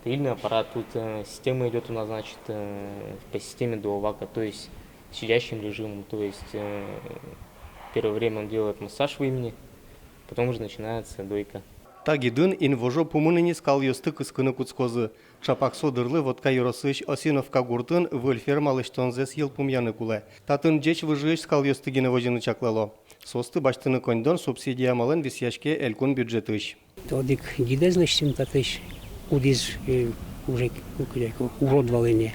Доильный аппарат, тут система идет у нас, значит, по системе дуовака, то есть сидящим режимом, то есть первое время он делает массаж в имени, потом уже начинается дойка. Тагидын инвожо пумыныни скалйосты кыскыны куцкозы. Чапак содырлы водка юросыч осиновка гуртын вольфермалыштонзес ел пумяны куле. Татын джеч выжыч скалйосты гиневожины чаклало. Состы баштыны коньдон субсидия малын висяшке элькун бюджетыш. Тодик гидезлыштим татыш удиз уже уродвалыне.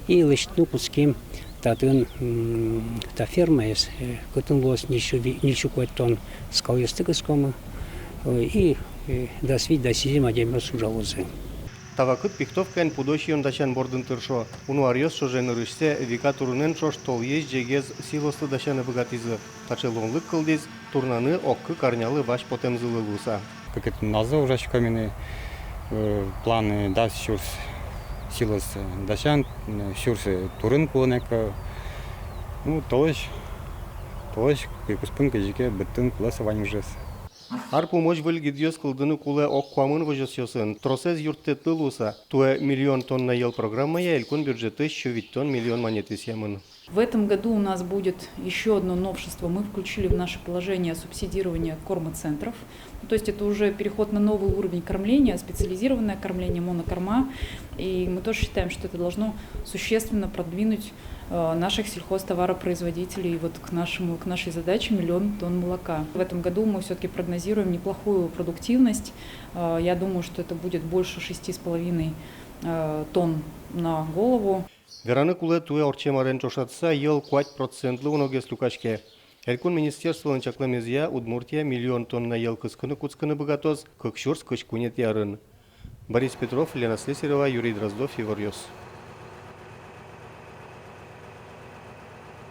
И лыштну куским татын та ферма есть, кутын лос ничу тон скалйосты кыскомы. И до сидим один сужалозы. Тавакыт пихтовкан пудощион дачан бордын тыршо. Уну арьос шожен рышсе вика турунен шош тол ез жегез силосты дачаны богатизы. Тачелонлык кылдиз турнаны оккы карнялы баш потемзылы луса. Как это назов уже каменные планы да щурс силос дачан щурс турын куланека. Ну толыш куспын кежике беттин куласа ванюжес. Арпу мощь выльгидьёс кылдыны куле оккуамын вожосьёсын. Тросез юрттетлы луса. Туэ миллион тонна ел программая элькун бюджеты щевиттон миллион монетис ямын. В этом году у нас будет еще одно новшество. Мы включили в наше положение субсидирование кормоцентров. То есть это уже переход на новый уровень кормления, специализированное кормление, монокорма. И мы тоже считаем, что это должно существенно продвинуть наших сельхозтоваропроизводителей вот к нашей задаче 1 000 000 тонн молока. В этом году мы все-таки прогнозируем неплохую продуктивность. Я думаю, что это будет больше 6,5 тонн на голову. Вераны куле туэ орчемарен чошатса ел 5% уногес люкачке. Элькун министерство ланчакламезия Удмуртия 1 000 000 тонна ел кыскыны куцкыны богатоз, кыкшурс кычкунет ярын. Борис Петров, Лена Слесарева, Юрий Дроздов, Егор Йос.